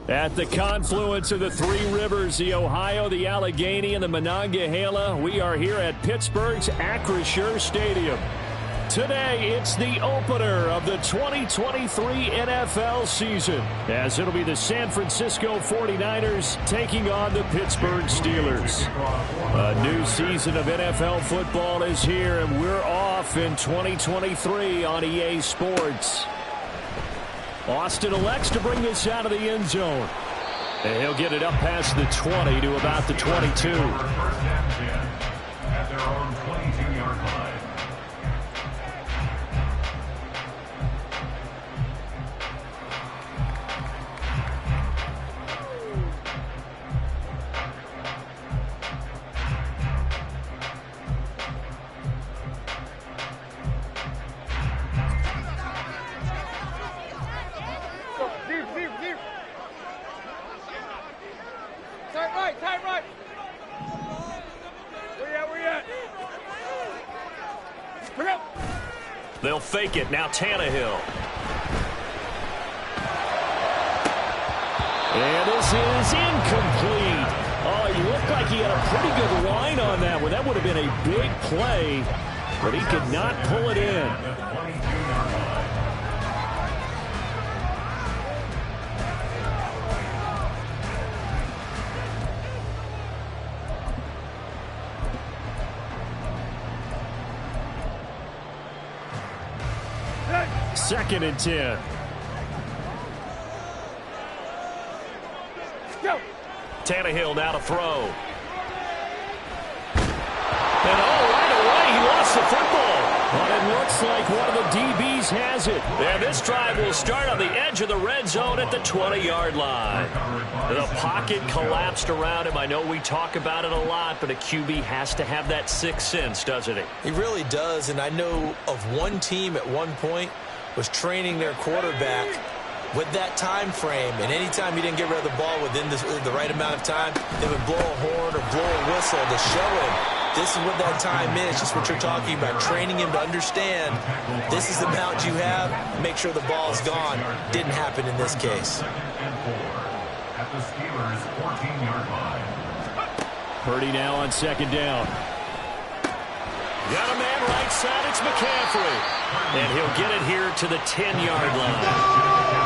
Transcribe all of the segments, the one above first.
At the confluence of the three rivers, the Ohio, the Allegheny, and the Monongahela, we are here at Pittsburgh's Acrisure Stadium. Today, it's the opener of the 2023 NFL season, as it'll be the San Francisco 49ers taking on the Pittsburgh Steelers. A new season of NFL football is here, and we're off in 2023 on EA Sports. Austin elects to bring this out of the end zone. And he'll get it up past the 20 to about the 22. At their own 22-yard line. Tight right. Where you at? Bring up. They'll fake it. Now Tannehill. And this is incomplete. Oh, he looked like he had a pretty good line on that one. That would have been a big play, but he could not pull it in. Second and 10. Go. Tannehill now to throw. And right away, he lost the football. But it looks like one of the DBs has it. And this drive will start on the edge of the red zone at the 20-yard line. The pocket collapsed around him. I know we talk about it a lot, but a QB has to have that sixth sense, doesn't he? He really does, and I know of one team at one point was training their quarterback with that time frame, and anytime he didn't get rid of the ball within the right amount of time, they would blow a horn or blow a whistle to show him this is what that time is, just what you're talking about, training him to understand this is the amount you have, make sure the ball's gone. Didn't happen in this case. At the Steelers' 14-yard line. Purdy now on second down. Got a man right side, it's McCaffrey. And he'll get it here to the 10-yard line.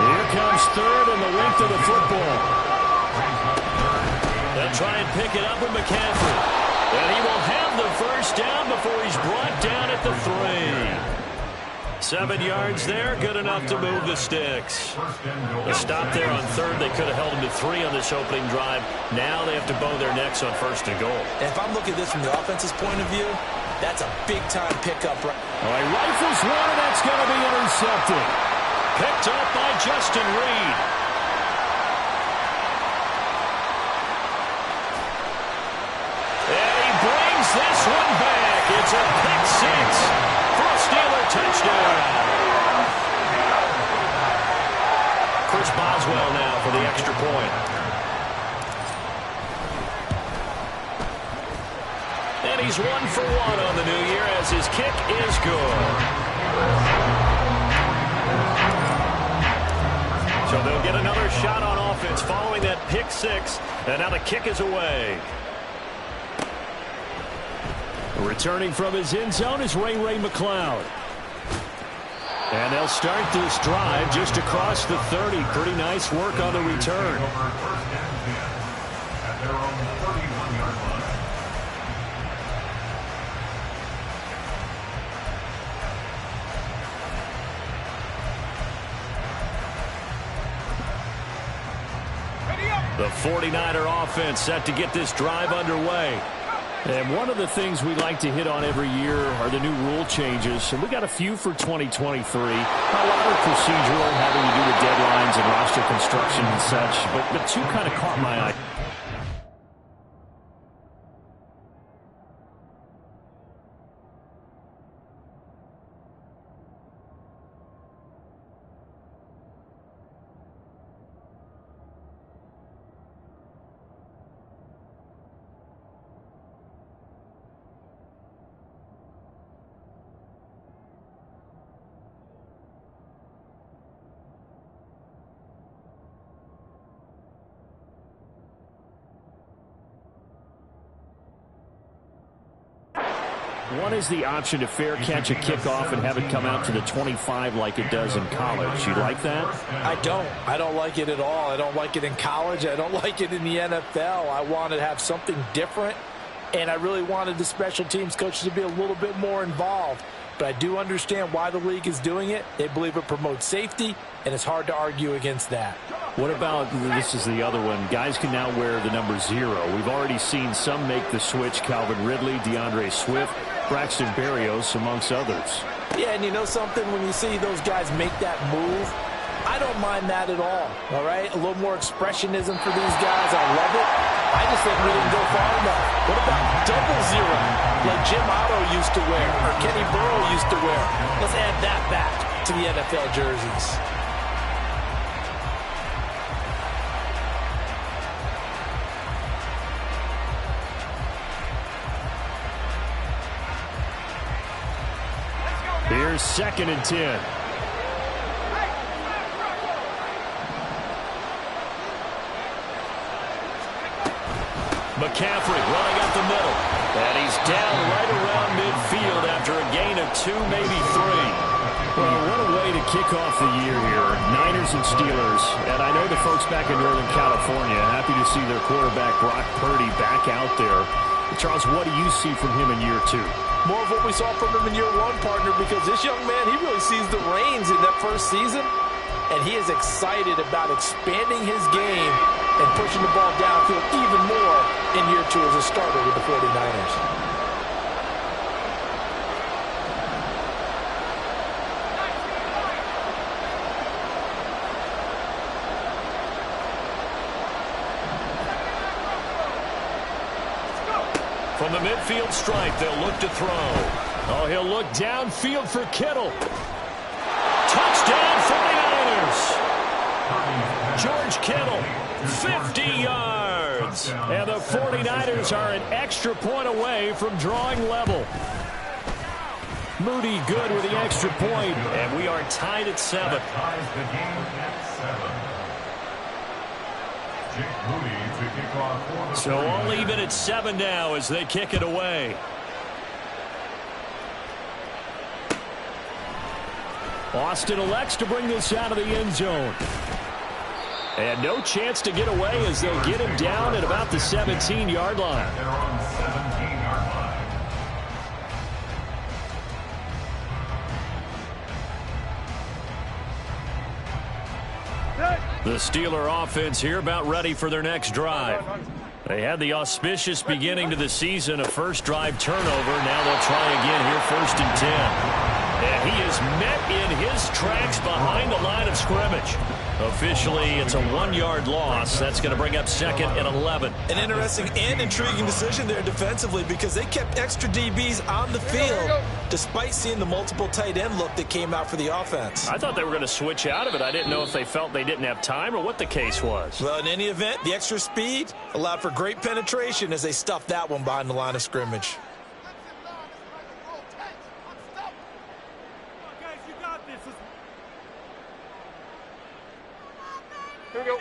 Here comes third and the length of the football. They'll try and pick it up with McCaffrey. And he will have the first down before he's brought down at the 3. 7 yards there, good enough to move the sticks. The stop there on third, they could have held him to 3 on this opening drive. Now they have to bow their necks on first and goal. And if I'm looking at this from the offense's point of view, that's a big-time pickup. All right, rifles one, and that's going to be intercepted. Picked up by Justin Reed. And he brings this one back. It's a pick six for a Steeler touchdown. Chris Boswell now for the extra point. And he's 1 for 1 on the new year as his kick is good. So they'll get another shot on offense following that pick six. And now the kick is away. Returning from his end zone is Ray McCloud. And they'll start this drive just across the 30. Pretty nice work on the return. At their own 31-yard line. The 49er offense set to get this drive underway. And one of the things we like to hit on every year are the new rule changes. And we got a few for 2023. A lot of procedural, having to do with deadlines and roster construction and such. But two kind of caught my eye. One is the option to fair catch a kickoff and have it come out to the 25 like it does in college. You like that? I don't. I don't like it at all. I don't like it in college. I don't like it in the NFL. I want to have something different, and I really wanted the special teams coaches to be a little bit more involved. But I do understand why the league is doing it. They believe it promotes safety, and it's hard to argue against that. What about, this is the other one, guys can now wear the number 0. We've already seen some make the switch, Calvin Ridley, DeAndre Swift, Braxton Berrios, amongst others. Yeah, and you know something? When you see those guys make that move, I don't mind that at all right? A little more expressionism for these guys. I love it. I just think we didn't go far enough. What about double 0, like Jim Otto used to wear, or Kenny Burrow used to wear? Let's add that back to the NFL jerseys. Here's 2nd and 10. McCaffrey running up the middle. And he's down right around midfield after a gain of 2, maybe 3. Well, what a way to kick off the year here. Niners and Steelers. And I know the folks back in Northern California happy to see their quarterback Brock Purdy back out there. Charles, what do you see from him in year 2? More of what we saw from him in year 1, partner, because this young man, he really sees the reins in that first season, and he is excited about expanding his game and pushing the ball downfield even more in year 2 as a starter with the 49ers. From the midfield stripe, they'll look to throw. Oh, he'll look downfield for Kittle. Touchdown, 49ers! George Kittle, 50 yards. And the 49ers are an extra point away from drawing level. Moody good with the extra point, and we are tied at 7. That ties the game at 7. Jake Moody to kick off for the So 49ers. only even at 7 now as they kick it away. Austin elects to bring this out of the end zone. And no chance to get away as they'll get him down at about the 17-yard line. They're on 17-yard line. The Steeler offense here about ready for their next drive. They had the auspicious beginning to the season, a first drive turnover. Now they'll try again here, 1st and 10. And he is met in his tracks behind the line of scrimmage. Officially, it's a 1-yard loss. That's going to bring up 2nd and 11. An interesting and intriguing decision there defensively because they kept extra DBs on the field despite seeing the multiple tight end look that came out for the offense. I thought they were going to switch out of it. I didn't know if they felt they didn't have time or what the case was. Well, in any event, the extra speed allowed for great penetration as they stuffed that one behind the line of scrimmage. Here we go.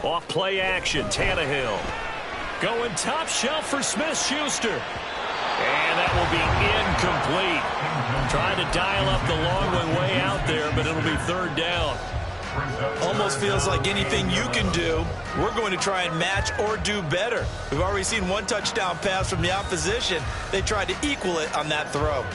Off play action, Tannehill. Going top shelf for Smith-Schuster. And that will be incomplete. Trying to dial up the long one way out there, but it'll be 3rd down. Almost feels like anything you can do, we're going to try and match or do better. We've already seen 1 touchdown pass from the opposition. They tried to equal it on that throw.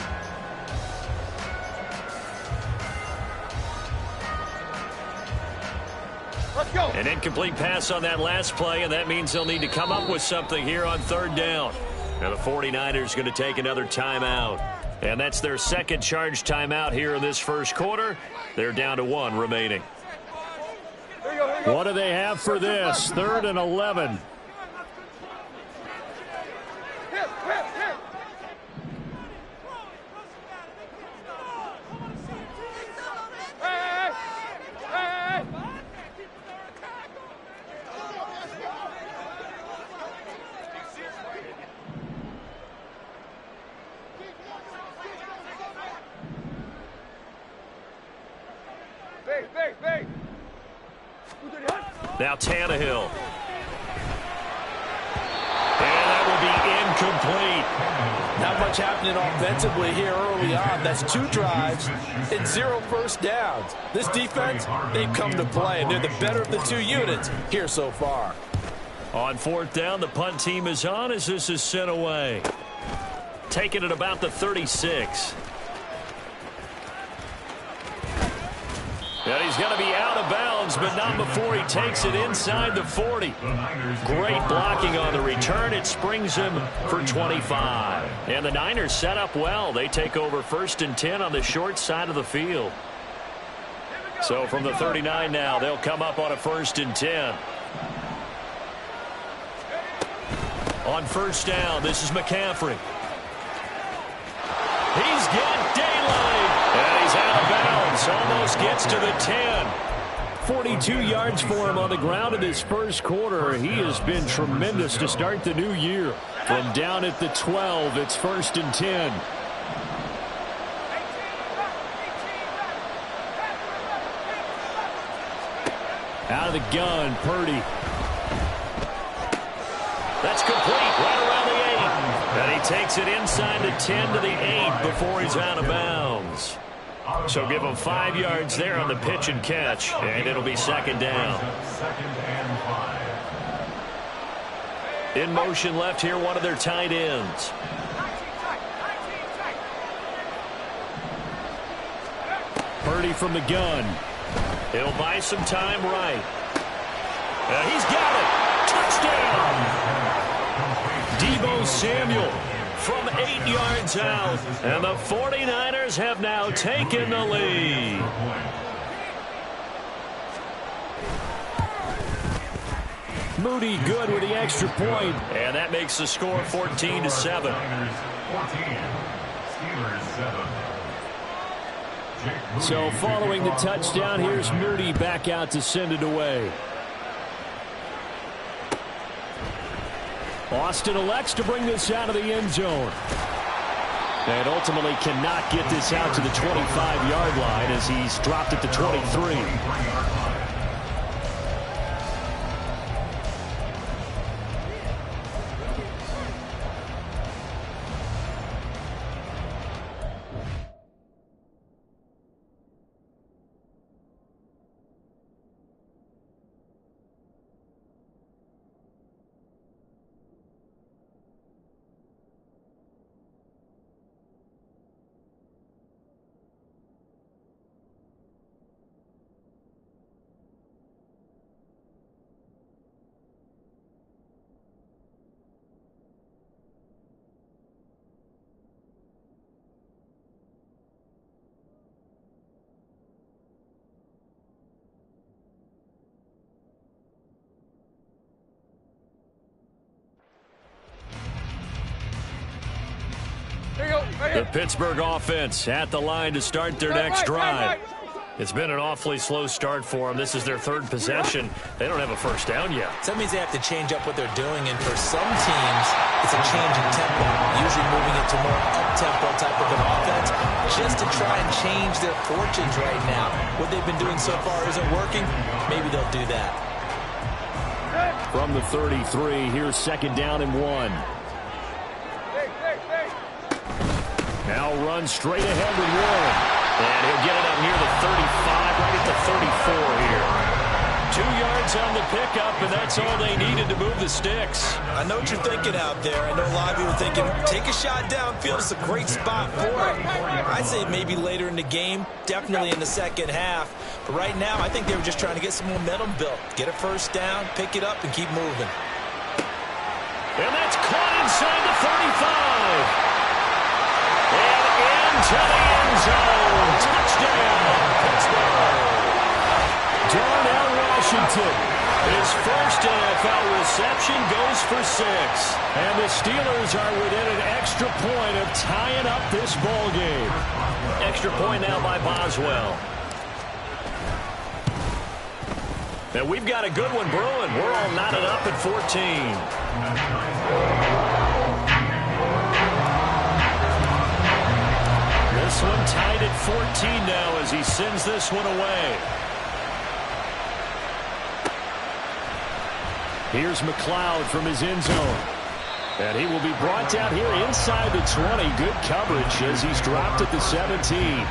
Let's go. An incomplete pass on that last play, and that means they'll need to come up with something here on 3rd down. Now the 49ers going to take another timeout. And that's their 2nd charge timeout here in this first quarter. They're down to 1 remaining. Here we go, here we go. What do they have for this? 3rd and 11. Here. Hey. Now Tannehill. And that will be incomplete. Not much happening offensively here early on. That's 2 drives and 0 first downs. This defense, they've come to play, and they're the better of the 2 units here so far. On 4th down, the punt team is on as this is sent away. Taking it about the 36. And he's going to be out of bounds, but not before he takes it inside the 40. Great blocking on the return. It springs him for 25. And the Niners set up well. They take over 1st and 10 on the short side of the field. So from the 39 now, they'll come up on a 1st and 10. On 1st down, this is McCaffrey. He's got daylight. And he's out of bounds. Almost gets to the 10. 42 yards for him on the ground in his first quarter. He has been tremendous to start the new year. From down at the 12, it's 1st and 10. Out of the gun, Purdy. That's complete, right around the 8. And he takes it inside the 10 to the 8 before he's out of bounds. So give him 5 yards there on the pitch and catch, and it'll be 2nd down. In motion left here, one of their tight ends. Purdy from the gun. He'll buy some time right. He's got it. Touchdown. Deebo Samuel from 8 yards out. And the 49ers have now taken the lead. Moody good with the extra point. And that makes the score 14-7. So following the touchdown, here's Moody back out to send it away. Austin elects to bring this out of the end zone. And ultimately cannot get this out to the 25-yard line as he's dropped at the 23. The Pittsburgh offense at the line to start their next drive. It's been an awfully slow start for them. This is their 3rd possession. They don't have a first down yet. So that means they have to change up what they're doing, and for some teams, it's a change in tempo, usually moving it to more up-tempo type of an offense, just to try and change their fortunes right now. What they've been doing so far isn't working. Maybe they'll do that. From the 33, here's 2nd down and 1. Now run straight ahead with Warren. And he'll get it up near the 35, right at the 34 here. 2 yards on the pickup, and that's all they needed to move the sticks. I know what you're thinking out there. I know a lot of you are thinking, take a shot downfield. It's a great spot for it. I'd say maybe later in the game, definitely in the second half. But right now, I think they were just trying to get some momentum built. Get a first down, pick it up, and keep moving. And that's caught inside the 35. And into the end zone. Touchdown, Pittsburgh. Darnell Washington, his first NFL reception, goes for 6. And the Steelers are within an extra point of tying up this ball game. Extra point now by Boswell. And we've got a good one brewing. We're all knotted up at 14. this one tied at 14 now as he sends this one away. Here's McLeod from his end zone. And he will be brought down here inside the 20. Good coverage as he's dropped at the 17.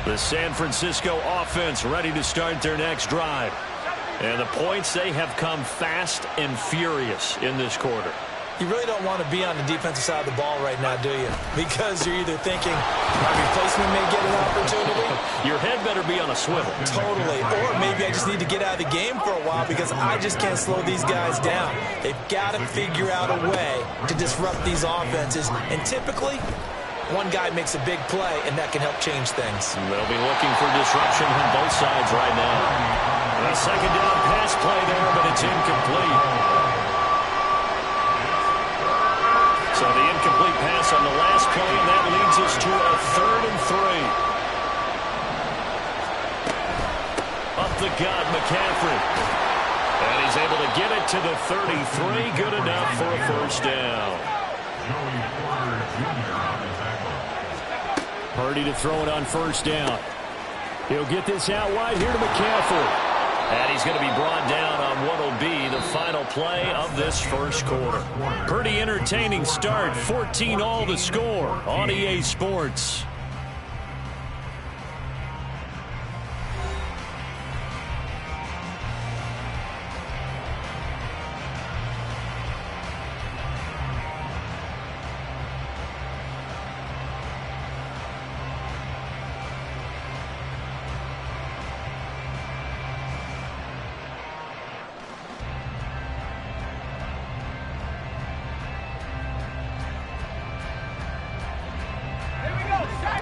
The San Francisco offense ready to start their next drive. And the points, they have come fast and furious in this quarter. You really don't want to be on the defensive side of the ball right now, do you? Because you're either thinking my replacement may get an opportunity. Your head better be on a swivel. Totally. Or maybe I just need to get out of the game for a while because I just can't slow these guys down. They've got to figure out a way to disrupt these offenses. And typically, one guy makes a big play, and that can help change things. They'll be looking for disruption on both sides right now. A second down pass play there, but it's incomplete. So the incomplete pass on the last play, and that leads us to a 3rd and 3. Up the gut, McCaffrey. And he's able to get it to the 33. Good enough for a first down. Purdy to throw it on first down. He'll get this out wide here to McCaffrey. And he's going to be brought down on what will be the final play of this first quarter. Pretty entertaining start. 14-all the score on EA Sports.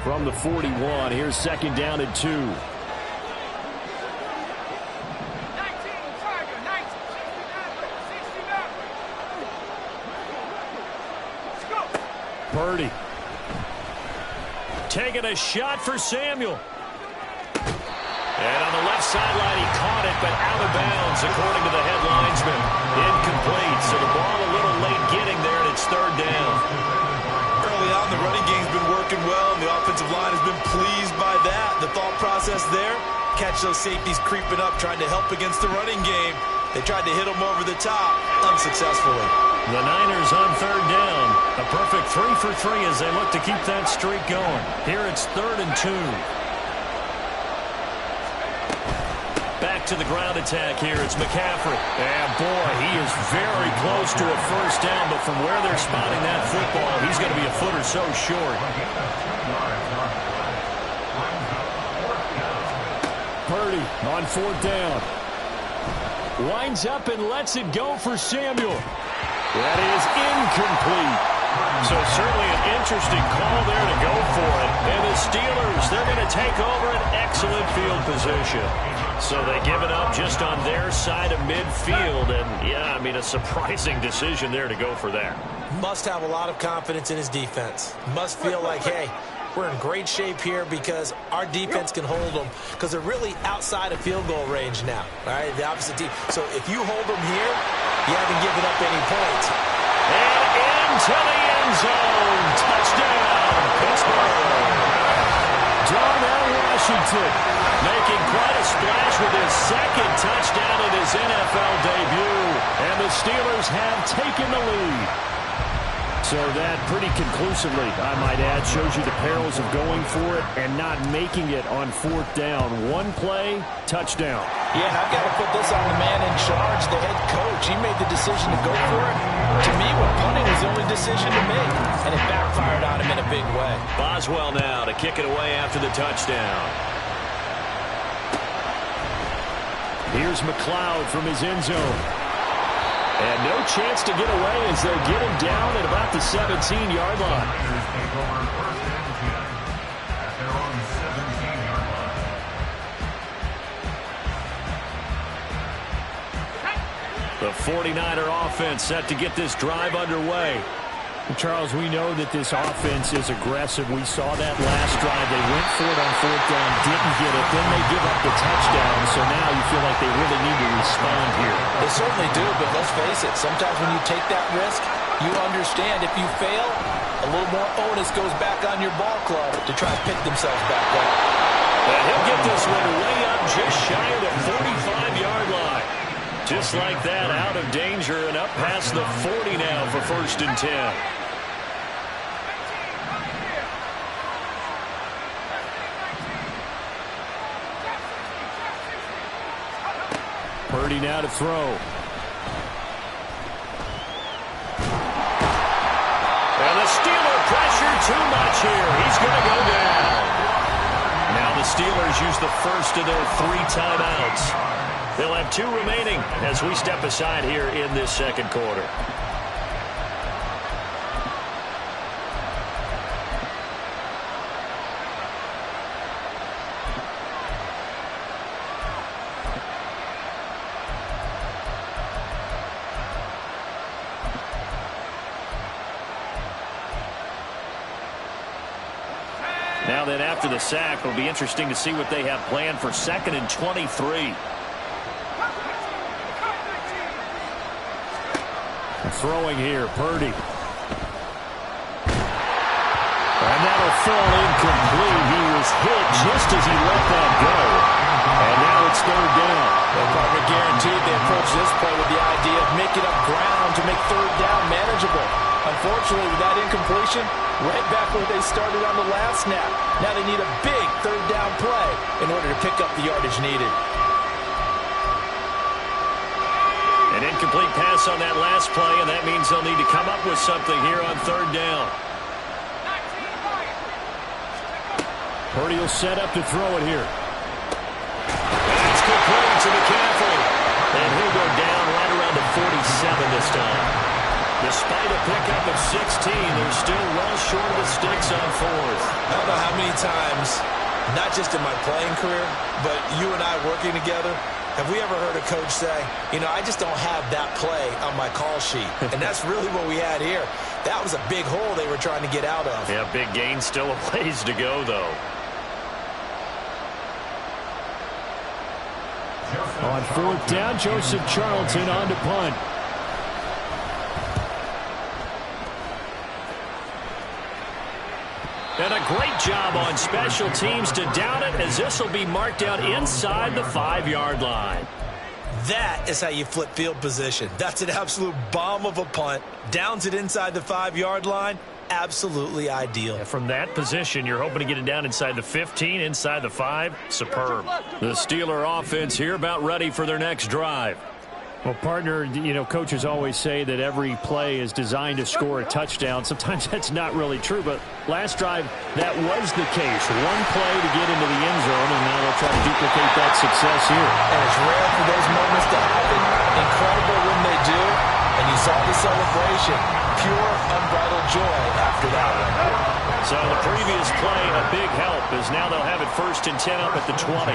From the 41, here's second down and 2. 19, Tiger, 19, 69. Let's go. Purdy. Taking a shot for Samuel. And on the left sideline, he caught it, but out of bounds, according to the head linesman. Incomplete, so the ball a little late getting there, and it's 3rd down. Early on, the running game's been working well, and the offensive line has been pleased by that. The thought process there, catch those safeties creeping up, trying to help against the running game. They tried to hit them over the top, unsuccessfully. The Niners on 3rd down. A perfect 3 for 3 as they look to keep that streak going. Here it's 3rd and 2. Back to the ground attack here. It's McCaffrey. And boy, he is very close to a first down, but from where they're spotting that football, he's going to be a foot or so short. Purdy on 4th down. Winds up and lets it go for Samuel. That is incomplete. So certainly an interesting call there to go for it. And the Steelers, they're going to take over an excellent field position. So they give it up just on their side of midfield. And, yeah, I mean, a surprising decision there to go for that. Must have a lot of confidence in his defense. Must feel like, hey, we're in great shape here because our defense can hold them because they're really outside of field goal range now. All right, the opposite team. So if you hold them here, you haven't given up any points. And into the end zone. Touchdown, Pittsburgh. Darnell Washington making quite a splash with his second touchdown in his NFL debut. And the Steelers have taken the lead. So that pretty conclusively, I might add, shows you the perils of going for it and not making it on 4th down. One play, touchdown. Yeah, and I've got to put this on the man in charge, the head coach. He made the decision to go for it. To me, when punting was the only decision to make, and it backfired on him in a big way. Boswell now to kick it away after the touchdown. Here's McLeod from his end zone. And no chance to get away as they'll get him down at about the 17-yard line. The 49er offense set to get this drive underway. Charles, we know that this offense is aggressive. We saw that last drive. They went for it on 4th down, didn't get it. Then they give up the touchdown. So now you feel like they really need to respond here. They certainly do, but let's face it. Sometimes when you take that risk, you understand if you fail, a little more onus goes back on your ball club to try and pick themselves back up. And he'll get this one way up just shy of the 45-yard line. Just like that, out of danger and up past the 40 now for 1st and 10. Purdy now to throw. And the Steeler pressure too much here. He's going to go down. Now the Steelers use the first of their 3 timeouts. They'll have 2 remaining as we step aside here in this second quarter. Now then, after the sack, it'll be interesting to see what they have planned for 2nd and 23. Throwing here, Purdy. And that'll fall incomplete. He was hit just as he let that go. And now it's 3rd down. Well, partner, guaranteed they approach this play with the idea of making up ground to make 3rd down manageable. Unfortunately, with that incompletion, right back where they started on the last snap. Now they need a big 3rd down play in order to pick up the yardage needed. An incomplete pass on that last play, and that means they'll need to come up with something here on 3rd down. Purdy will set up to throw it here. That's complete to McCaffrey. And he'll go down right around the 47 this time. Despite a pickup of 16, they're still well short of the sticks on 4th. I don't know how many times, not just in my playing career, but you and I working together, have we ever heard a coach say, you know, I just don't have that play on my call sheet. And that's really what we had here. That was a big hole they were trying to get out of. Yeah, big gain, still a ways to go, though. On 4th down, Joseph Charlton on to punt. And a great job on special teams to down it, as this will be marked out inside the 5-yard line. That is how you flip field position. That's an absolute bomb of a punt. Downs it inside the 5-yard line. Absolutely ideal. Yeah, from that position, you're hoping to get it down inside the 15, inside the 5. Superb. The Steeler offense here about ready for their next drive. Well, partner, you know, coaches always say that every play is designed to score a touchdown. Sometimes that's not really true, but last drive, that was the case. One play to get into the end zone, and now they'll try to duplicate that success here. And it's rare for those moments to happen. Incredible when they do. And you saw the celebration. Pure, unbridled joy after that one. So the previous play, a big help, as now they'll have it 1st and 10 up at the 20.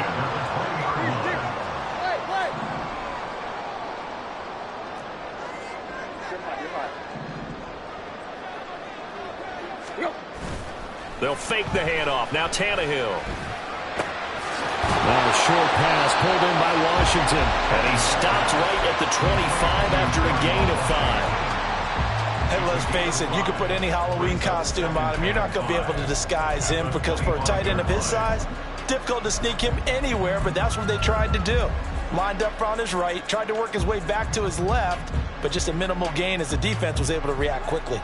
They'll fake the handoff. Now Tannehill. Now a short pass pulled in by Washington. And he stopped right at the 25 after a gain of 5. And let's face it, you could put any Halloween costume on him. You're not going to be able to disguise him, because for a tight end of his size, difficult to sneak him anywhere, but that's what they tried to do. Lined up on his right, tried to work his way back to his left, but just a minimal gain as the defense was able to react quickly.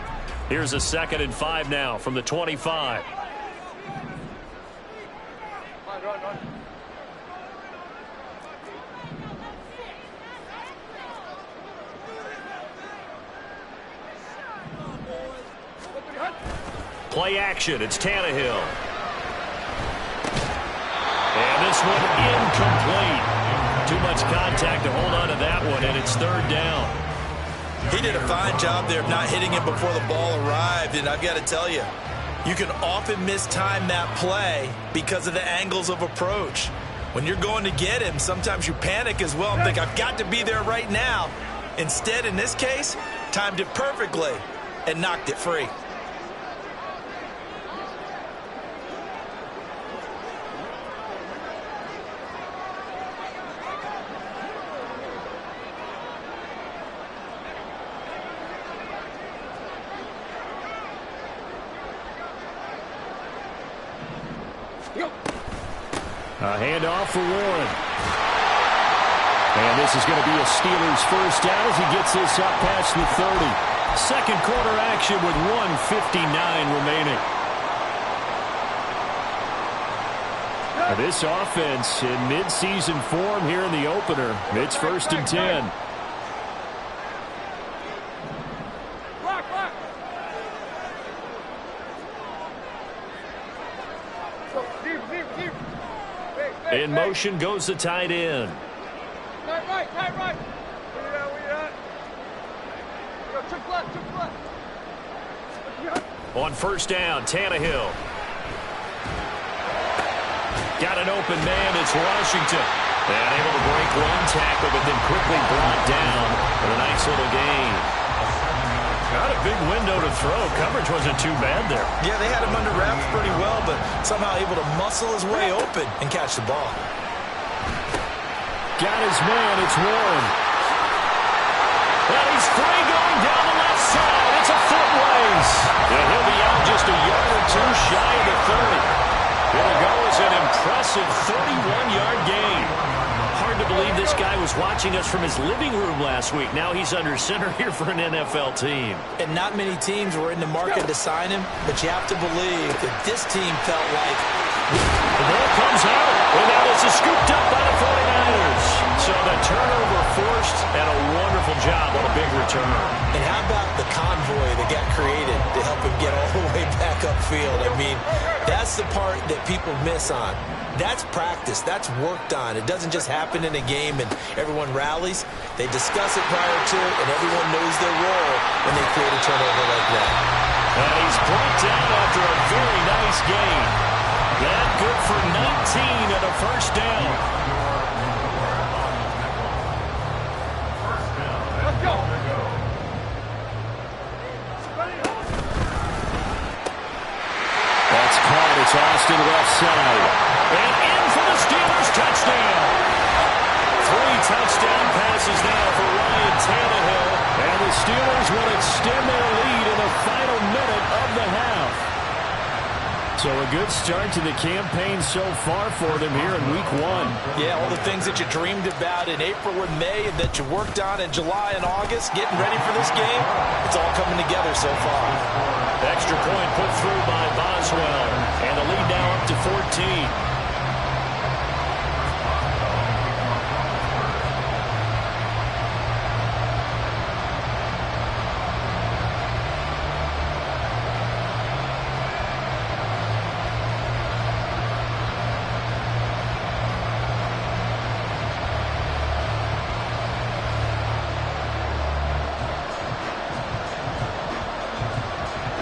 Here's a 2nd and 5 now from the 25. Run. Play action. It's Tannehill. And this one incomplete. Too much contact to hold on to that one, and it's 3rd down. He did a fine job there of not hitting him before the ball arrived, and I've got to tell you, you can often mistime that play because of the angles of approach. When you're going to get him, sometimes you panic as well and think, I've got to be there right now. Instead, in this case, timed it perfectly and knocked it free. A handoff for Warren. And this is going to be a Steelers first down as he gets this up past the 30. Second quarter action with 1:59 remaining. Now this offense in mid-season form here in the opener. It's 1st and 10. In motion goes the tight end. Tight right. Where you at? Yo, trick left. On first down, Tannehill. Got an open man, it's Washington. And able to break one tackle, but then quickly brought down for a nice little gain. Got a big window to throw. Coverage wasn't too bad there. Yeah, they had him under wraps pretty well, but somehow able to muscle his way open and catch the ball. Got his man, it's Warren. And he's free going down the left side. It's a foot race. And he'll be out just a yard or two shy of the 30. Here we go is an impressive 31-yard gain. Hard to believe this guy was watching us from his living room last week. Now he's under center here for an NFL team. And not many teams were in the market to sign him, but you have to believe that this team felt like... The ball comes out, and now this is scooped up by the 49ers. So the turnover forced, and a wonderful job on a big return. And how about the convoy that got created to help him get all the way back upfield? I mean, that's the part that people miss on. That's practice. That's worked on. It doesn't just happen in a game and everyone rallies. They discuss it prior to it, and everyone knows their role when they create a turnover like that. And he's brought down after a very nice gain. That good for 19 and a first down. Let's go. That's caught. It's Austin left side. And in for the Steelers touchdown. 3 touchdown passes now for Ryan Tannehill. And the Steelers will extend their lead in the final minute of the half. So a good start to the campaign so far for them here in week 1. Yeah, all the things that you dreamed about in April and May and that you worked on in July and August, getting ready for this game, it's all coming together so far. Extra point put through by Boswell. And the lead now up to 14.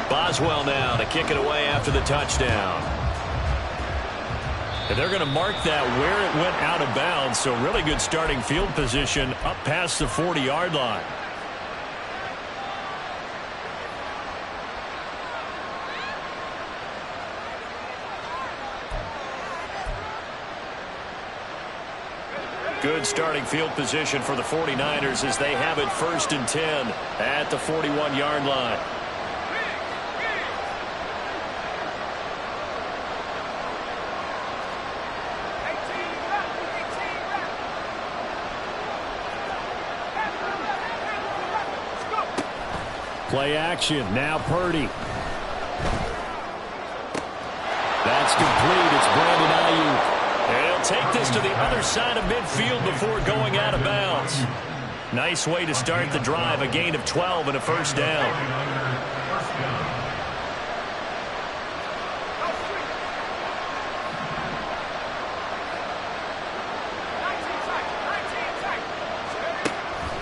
Boswell now to kick it away after the touchdown. And they're going to mark that where it went out of bounds, so really good starting field position up past the 40-yard line. Good starting field position for the 49ers as they have it 1st and 10 at the 41-yard line. Play action. Now Purdy. That's complete. It's Brandon Ayuk. And he'll take this to the other side of midfield before going out of bounds. Nice way to start the drive. A gain of 12 and a first down.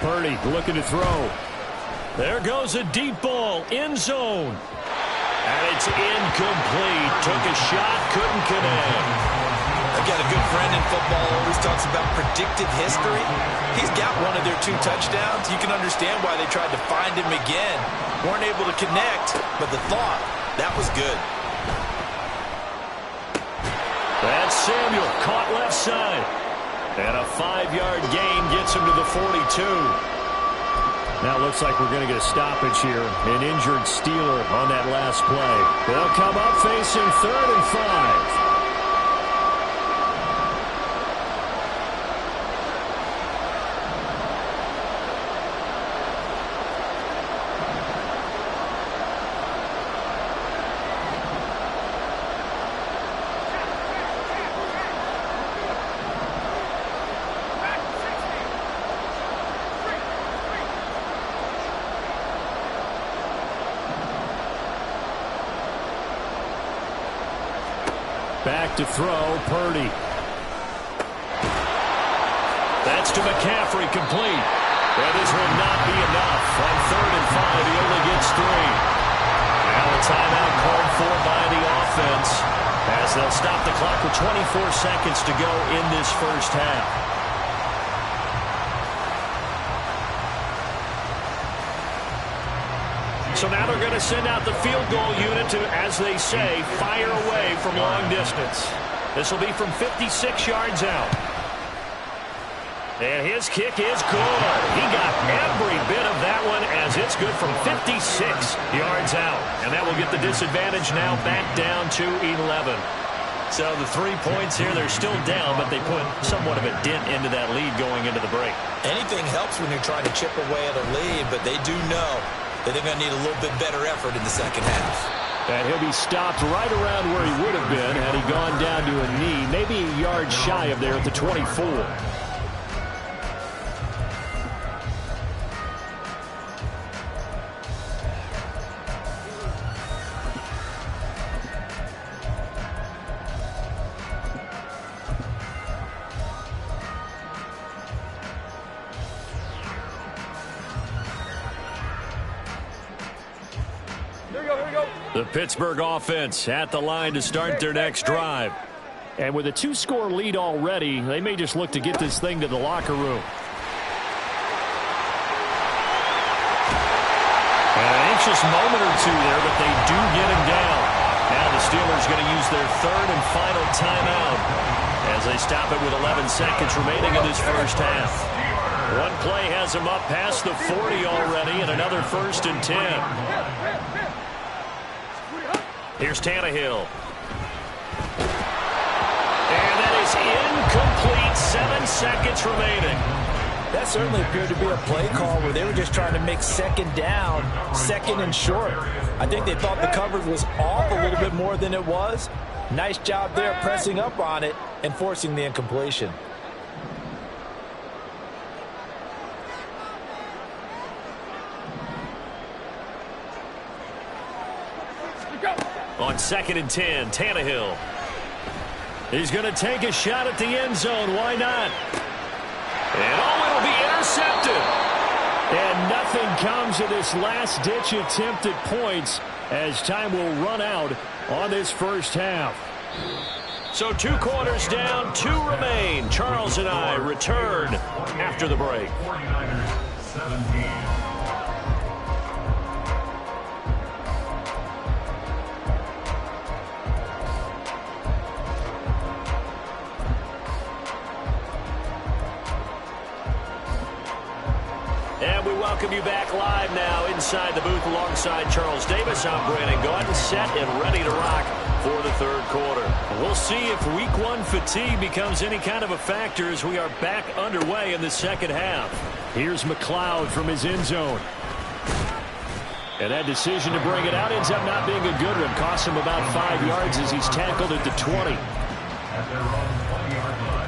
Purdy looking to throw. There goes a deep ball, end zone. And it's incomplete. Took a shot, couldn't connect. I've got a good friend in football, always talks about predictive history. He's got one of their 2 touchdowns. You can understand why they tried to find him again. Weren't able to connect, but the thought, that was good. That's Samuel, caught left side. And a 5-yard gain gets him to the 42. Now it looks like we're going to get a stoppage here. An injured Steeler on that last play. They'll come up facing 3rd and 5. Back to throw, Purdy. That's to McCaffrey, complete. And this will not be enough. On 3rd and 5, he only gets 3. Now a timeout called for by the offense, as they'll stop the clock with 24 seconds to go in this first half. So now they're going to send out the field goal unit to, as they say, fire away from long distance. This will be from 56 yards out. And his kick is good. He got every bit of that one, as it's good from 56 yards out. And that will get the disadvantage now back down to 11. So the 3 points here, they're still down, but they put somewhat of a dent into that lead going into the break. Anything helps when you're trying to chip away at a lead, but they do know that they're going to need a little bit better effort in the second half. And he'll be stopped right around where he would have been had he gone down to a knee, maybe a yard shy of there at the 24. The Pittsburgh offense at the line to start their next drive. And with a 2-score lead already, they may just look to get this thing to the locker room. An anxious moment or two there, but they do get him down. Now the Steelers going to use their 3rd and final timeout as they stop it with 11 seconds remaining in this first half. One play has them up past the 40 already, and another 1st and 10. Here's Tannehill. And that is incomplete. 7 seconds remaining. That certainly appeared to be a play call where they were just trying to make 2nd down, 2nd and short. I think they thought the coverage was off a little bit more than it was. Nice job there pressing up on it and forcing the incompletion. On 2nd and 10, Tannehill. He's going to take a shot at the end zone. Why not? And it'll be intercepted. And nothing comes of this last-ditch attempt at points as time will run out on this first half. So 2 quarters down, 2 remain. Charles and I return after the break. 49ers 17. And we welcome you back live now inside the booth alongside Charles Davis. I'm Brandon Gaudin, set and ready to rock for the 3rd quarter. And we'll see if week 1 fatigue becomes any kind of a factor as we are back underway in the second half. Here's McLeod from his end zone. And that decision to bring it out ends up not being a good one. Costs him about 5 yards as he's tackled at the 20. At their own 20-yard line.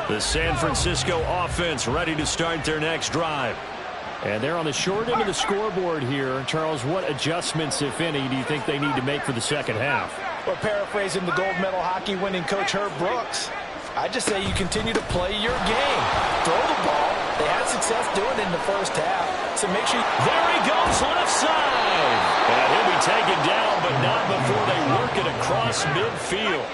The San Francisco offense ready to start their next drive. And they're on the short end of the scoreboard here. Charles, what adjustments, if any, do you think they need to make for the second half? Well, paraphrasing the gold medal hockey winning coach Herb Brooks, I just say you continue to play your game. Throw the ball. They had success doing it in the first half. So make sure There he goes, left side. And he'll be taken down, but not before they work it across midfield.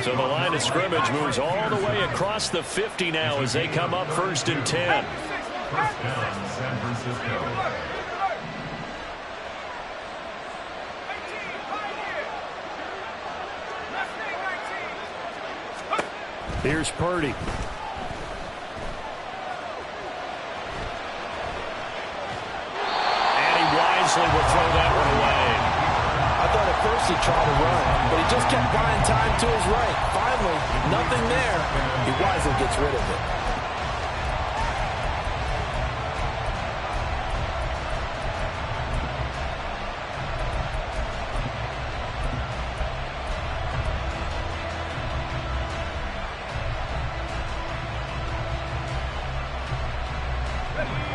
So the line of scrimmage moves all the way across the 50 now as they come up 1st and 10. First down, San Francisco. Here's Purdy. And he wisely will throw that one away. I thought at first he tried to run, but he just kept buying time to his right. Finally, nothing there. He wisely gets rid of it.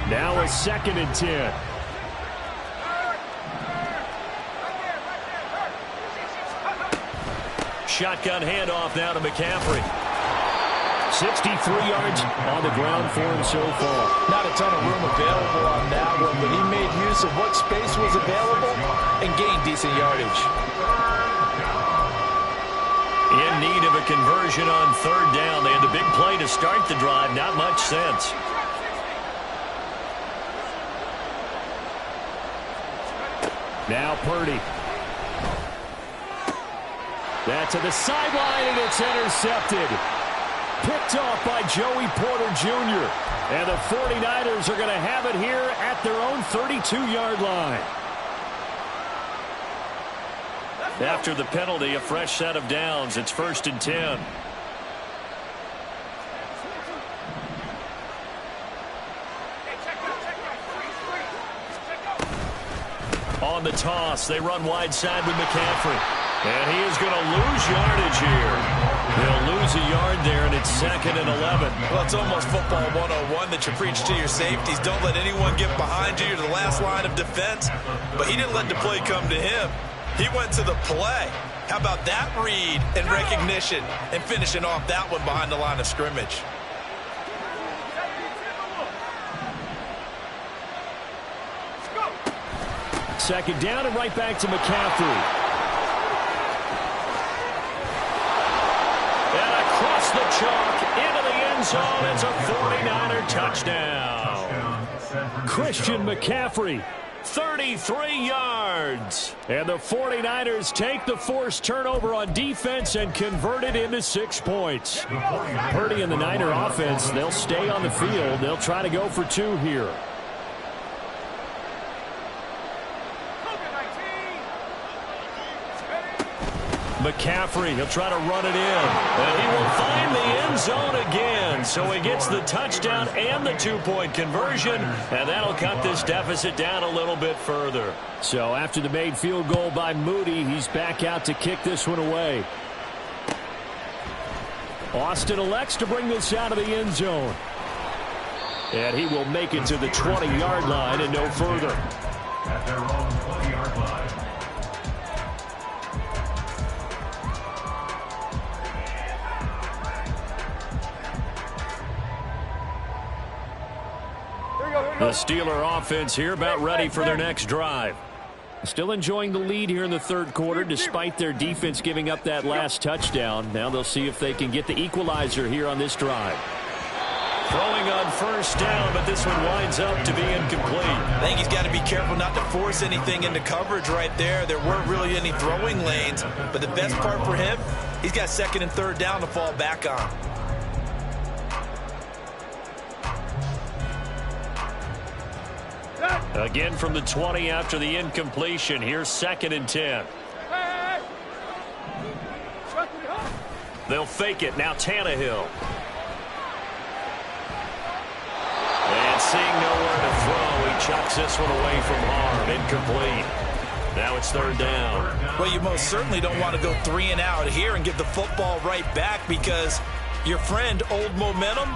Now a 2nd and 10. shotgun handoff now to McCaffrey. 63 yards on the ground for him so far. Not a ton of room available on that one, but he made use of what space was available and gained decent yardage. In need of a conversion on third down. They had the big play to start the drive. Not much sense. Now Purdy. That's to the sideline, and it's intercepted. Picked off by Joey Porter Jr. And the 49ers are going to have it here at their own 32-yard line. After the penalty, a fresh set of downs. It's 1st and 10. On the toss, they run wide side with McCaffrey. And he is going to lose yardage here. He'll lose a yard there, and it's 2nd and 11. Well, it's almost football 101 that you preach to your safeties. Don't let anyone get behind you. You're the last line of defense. But he didn't let the play come to him. He went to the play. How about that read and recognition and finishing off that one behind the line of scrimmage? Second down and right back to McCaffrey. And across the chalk into the end zone. It's a 49er touchdown. Christian McCaffrey, 33 yards. And the 49ers take the forced turnover on defense and convert it into 6 points. Purdy and the Niner offense, they'll stay on the field. They'll try to go for 2 here. McCaffrey, he'll try to run it in. And he will find the end zone again. So he gets the touchdown and the 2-point conversion. And that'll cut this deficit down a little bit further. So after the made field goal by Moody, he's back out to kick this one away. Austin elects to bring this out of the end zone. And he will make it to the 20-yard line and no further. At their own 20-yard line. The Steeler offense here about ready for their next drive. Still enjoying the lead here in the third quarter despite their defense giving up that last touchdown. Now they'll see if they can get the equalizer here on this drive. Throwing on first down, but this one winds up to be incomplete. I think he's got to be careful not to force anything into coverage right there. There weren't really any throwing lanes, but the best part for him, he's got 2nd and 3rd down to fall back on. Again from the 20 after the incompletion. Here's 2nd and 10. They'll fake it. Now Tannehill. And seeing nowhere to throw, he chucks this one away from harm. Incomplete. Now it's 3rd down. Well, you most certainly don't want to go 3 and out here and give the football right back because your friend, Old Momentum,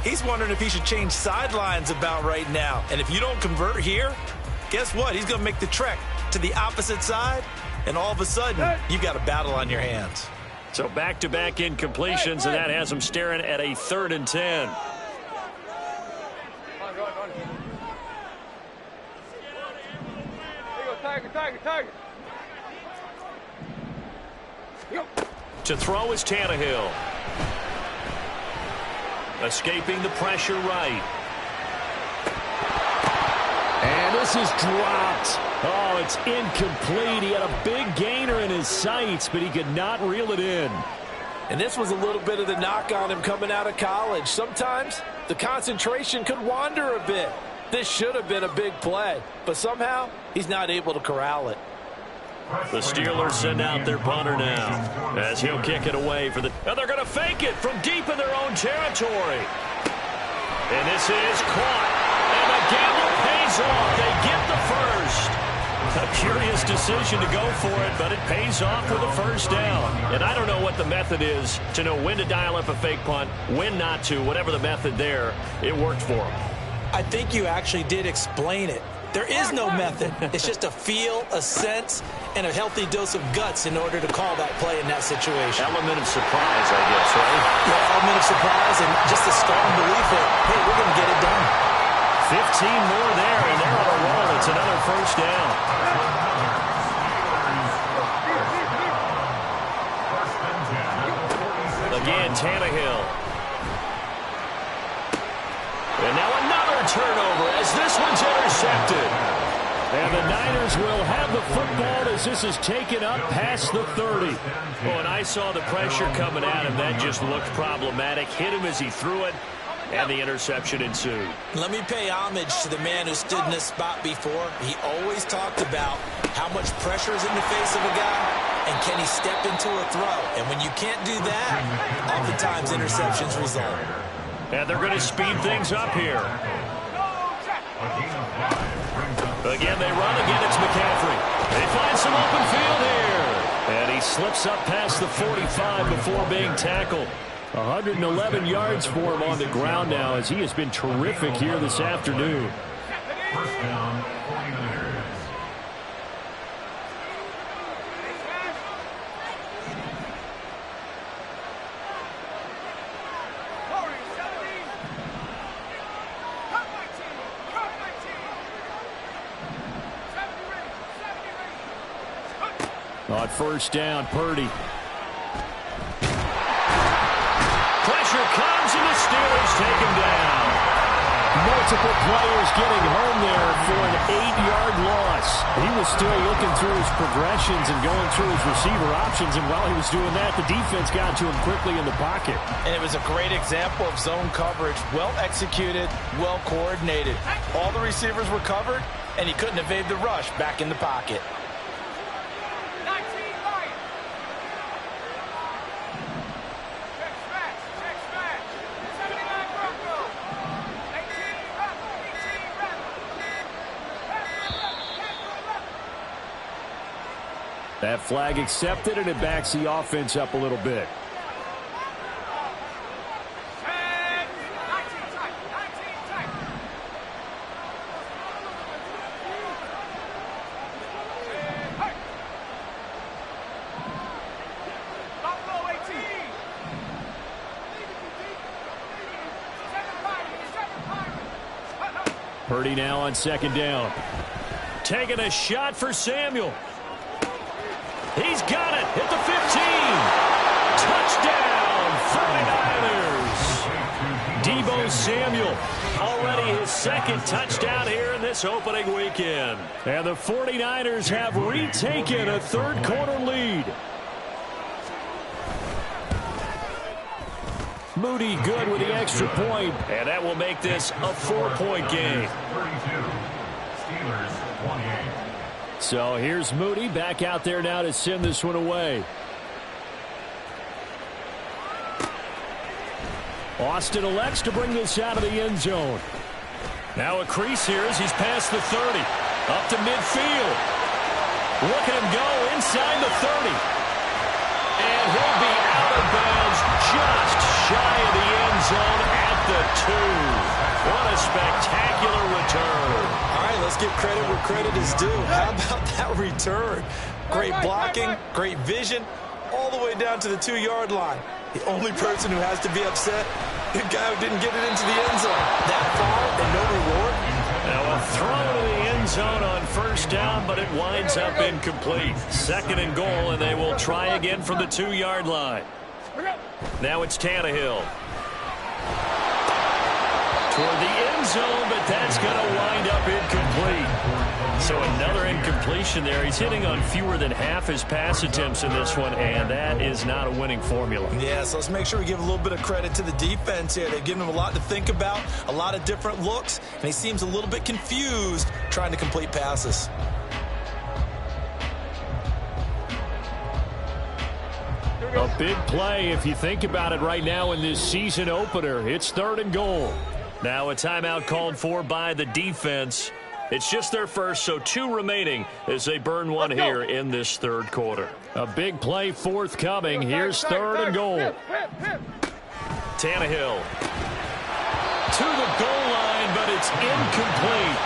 he's wondering if he should change sidelines about right now. And if you don't convert here, guess what? He's going to make the trek to the opposite side, and all of a sudden, you've got a battle on your hands. So back-to-back incompletions, and that has him staring at a 3rd and 10. Tiger. To throw is Tannehill. Escaping the pressure right. And this is dropped. Oh, it's incomplete. He had a big gainer in his sights, but he could not reel it in. And this was a little bit of the knock on him coming out of college. Sometimes the concentration could wander a bit. This should have been a big play, but somehow he's not able to corral it. The Steelers send out their punter now as he'll kick it away for the... And they're going to fake it from deep in their own territory. And this is caught. And the gamble pays off. They get the first. A curious decision to go for it, but it pays off with a first down. And I don't know what the method is to know when to dial up a fake punt, when not to, whatever the method there, it worked for them. I think you actually did explain it. There is no method. It's just a feel, a sense, and a healthy dose of guts in order to call that play in that situation. Element of surprise, I guess, right? Yeah, element of surprise and just a strong belief that, hey, we're going to get it done. 15 more there, and they're on a roll. It's another first down. Again, Tannehill. And now another turnover as this one's intercepted. And the Niners will have the football as this is taken up past the 30. Oh, and I saw the pressure coming at him. That just looked problematic. Hit him as he threw it, and the interception ensued. Let me pay homage to the man who stood in this spot before. He always talked about how much pressure is in the face of a guy, and can he step into a throw. And when you can't do that, oftentimes interceptions result. And they're going to speed things up here. Again, they run. Again, it's McCaffrey. They find some open field here. And he slips up past the 45 before being tackled. 111 yards for him on the ground now as he has been terrific here this afternoon. First down, 49ers. On first down, Purdy. Pressure comes, and the Steelers take him down. Multiple players getting home there for an 8-yard loss. He was still looking through his progressions and going through his receiver options, and while he was doing that, the defense got to him quickly in the pocket. And it was a great example of zone coverage. Well executed, well coordinated. All the receivers were covered, and he couldn't evade the rush back in the pocket. That flag accepted, and it backs the offense up a little bit. Purdy now on second down. Taking a shot for Samuel. He's got it at the 15. Touchdown, 49ers. Deebo Samuel, already his second touchdown here in this opening weekend. And the 49ers have retaken a third-quarter lead. Moody good with the extra point, and that will make this a 4-point game. 32. Steelers 28. So here's Moody back out there now to send this one away. Austin elects to bring this out of the end zone. Now a crease here as he's past the 30. Up to midfield. Look at him go inside the 30. And he'll be out of bounds just shy of the end zone at the 2. What a spectacular return. All right, let's give credit where credit is due. How about that return? Great blocking, great vision, all the way down to the 2-yard line. The only person who has to be upset, the guy who didn't get it into the end zone. That far and no reward. Now a throw to the end zone on first down, but it winds up incomplete. Second and goal, and they will try again from the 2-yard line. Now it's Tannehill. Toward the end zone, but that's going to wind up incomplete. So another incompletion there. He's hitting on fewer than half his pass attempts in this one, and that is not a winning formula. Yeah, so let's make sure we give a little bit of credit to the defense here. They've given him a lot to think about, a lot of different looks, and he seems a little bit confused trying to complete passes. A big play if you think about it right now in this season opener. It's third and goal. Now a timeout called for by the defense. It's just their first, so 2 remaining as they burn one here in this third quarter. A big play forthcoming. Here's third and goal. Tannehill to the goal line, but it's incomplete.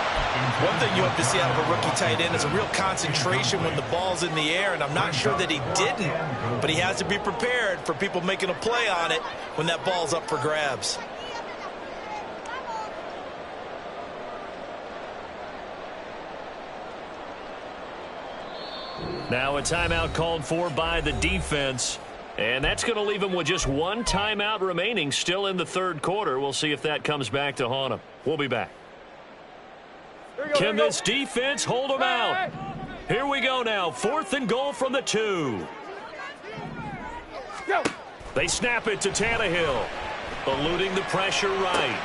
One thing you have to see out of a rookie tight end is a real concentration when the ball's in the air, and I'm not sure that he didn't, but he has to be prepared for people making a play on it when that ball's up for grabs. Now a timeout called for by the defense. And that's going to leave him with just one timeout remaining still in the third quarter. We'll see if that comes back to haunt him. We'll be back. Can this defense hold him out? Here we go now. 4th and goal from the 2. They snap it to Tannehill. Eluding the pressure right.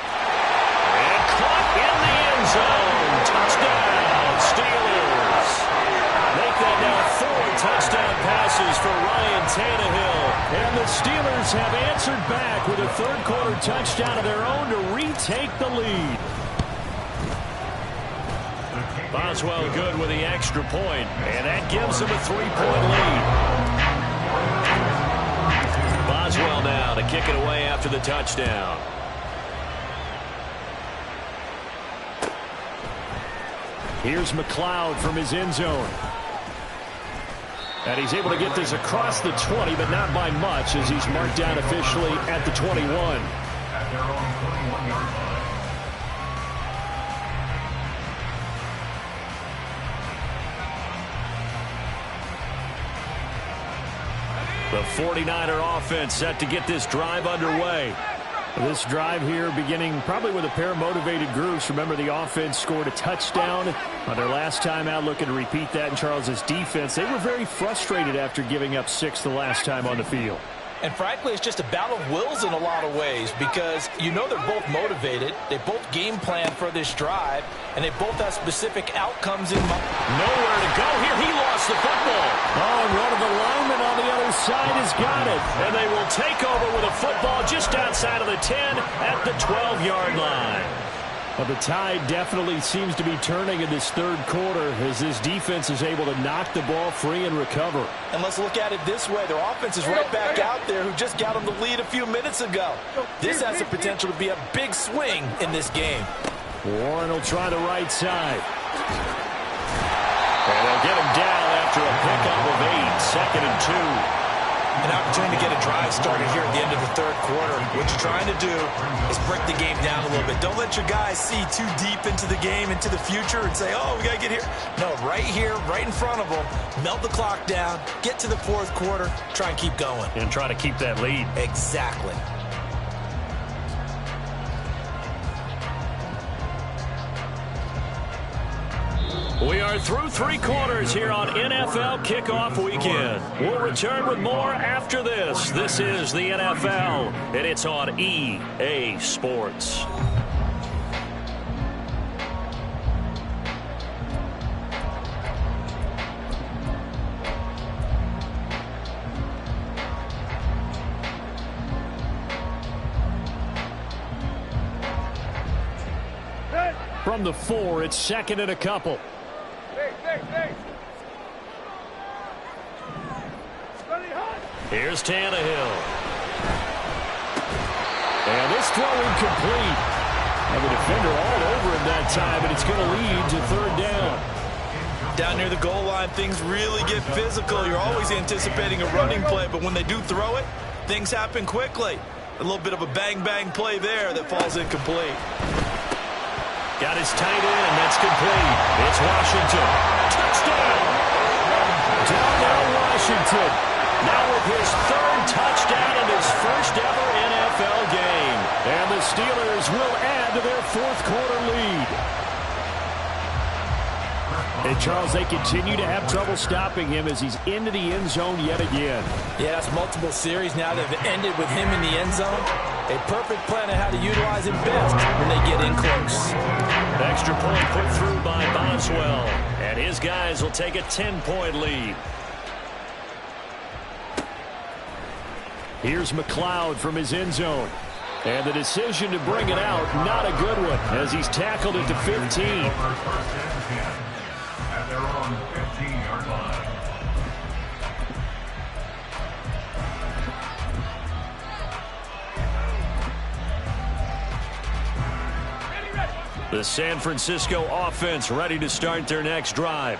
And caught in the end zone. Touchdown, Steelers. Make that now 4 touchdown passes for Ryan Tannehill. And the Steelers have answered back with a third-quarter touchdown of their own to retake the lead. Boswell good with the extra point, and that gives them a 3-point lead. Boswell now to kick it away after the touchdown. Here's McLeod from his end zone. And he's able to get this across the 20, but not by much, as he's marked down officially at the 21. At their own 21-yard line. The 49er offense set to get this drive underway. This drive here beginning probably with a pair of motivated groups. Remember, the offense scored a touchdown on their last time out, looking to repeat that in Charles's defense. They were very frustrated after giving up 6 the last time on the field. And frankly, it's just a battle of wills in a lot of ways, because you know they're both motivated, they both game plan for this drive, and they both have specific outcomes in mind. Nowhere to go here. He lost the football. Oh, and one of the linemen on the other side has got it. And they will take over with a football just outside of the 10 at the 12-yard line. Well, the tide definitely seems to be turning in this third quarter as this defense is able to knock the ball free and recover. And let's look at it this way. Their offense is right back out there who just got them the lead a few minutes ago. This has the potential to be a big swing in this game. Warren will try the right side. And they'll get him down after a pickup of 8, 2nd and 2. An opportunity to get a drive started here at the end of the third quarter. What you're trying to do is break the game down a little bit. Don't let your guys see too deep into the game, into the future, and say, oh, we got to get here. No, right here, right in front of them, melt the clock down, get to the fourth quarter, try and keep going. And try to keep that lead. Exactly. We are through 3 quarters here on NFL Kickoff Weekend. We'll return with more after this. This is the NFL, and it's on EA Sports. From the 4, it's 2nd and a couple. Here's Tannehill. And this throw incomplete. And the defender all over him that time, and it's going to lead to 3rd down. Down near the goal line, things really get physical. You're always anticipating a running play, but when they do throw it, things happen quickly. A little bit of a bang-bang play there that falls incomplete. Got his tight end. That's complete. It's Washington. Touchdown. Darnell Washington. Now with his 3rd touchdown in his first ever NFL game. And the Steelers will add to their 4th quarter lead. And, Charles, they continue to have trouble stopping him as he's into the end zone yet again. Yeah, that's multiple series now that have ended with him in the end zone. A perfect plan on how to utilize him best when they get in close. Extra point put through by Boswell. And his guys will take a 10-point lead. Here's McLeod from his end zone. And the decision to bring it out, not a good one, as he's tackled it to 15. At their own 15-yard line. The San Francisco offense ready to start their next drive.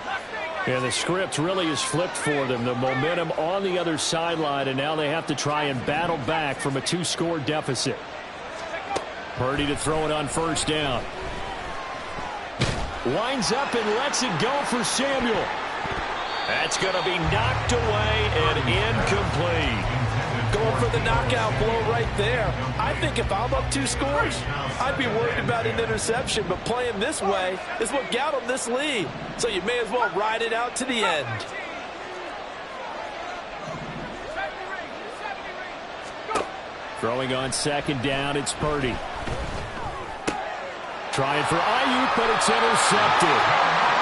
And the script really is flipped for them. The momentum on the other sideline, and now they have to try and battle back from a 2-score deficit. Purdy to throw it on first down. Winds up and lets it go for Samuel. That's going to be knocked away and incomplete. Going for the knockout blow right there. I think if I'm up 2 scores, I'd be worried about an interception, but playing this way is what got them this lead. So you may as well ride it out to the end. Throwing on second down, it's Purdy. Trying for Ayuk, but it's intercepted.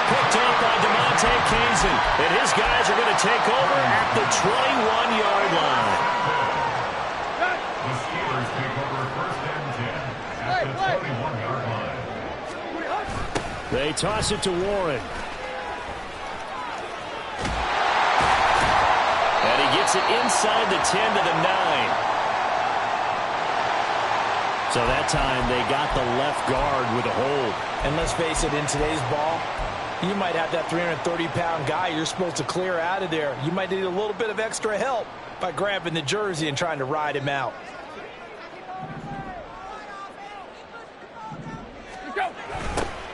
Picked up by DeMonte Kazin. And his guys are going to take over at the 21-yard line. The Steelers take over first and 10 at the 21-yard line. They toss it to Warren. And he gets it inside the 10 to the 9. So that time they got the left guard with a hold. And let's face it, in today's ball, you might have that 330-pound guy you're supposed to clear out of there. You might need a little bit of extra help by grabbing the jersey and trying to ride him out.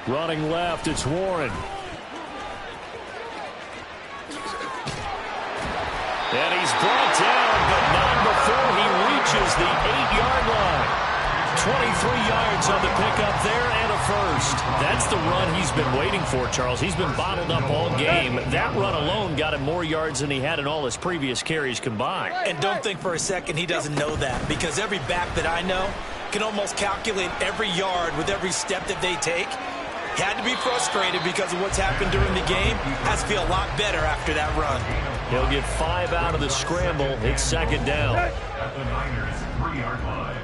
Running left, it's Warren. And he's brought down, but not before he reaches the 8-yard line. 23 yards on the pickup there and a first. That's the run he's been waiting for, Charles. He's been bottled up all game. That run alone got him more yards than he had in all his previous carries combined. And don't think for a second he doesn't know that, because every back that I know can almost calculate every yard with every step that they take. He had to be frustrated because of what's happened during the game. Has to feel a lot better after that run. He'll get 5 out of the scramble. It's second down. At the Niners' 3-yard line.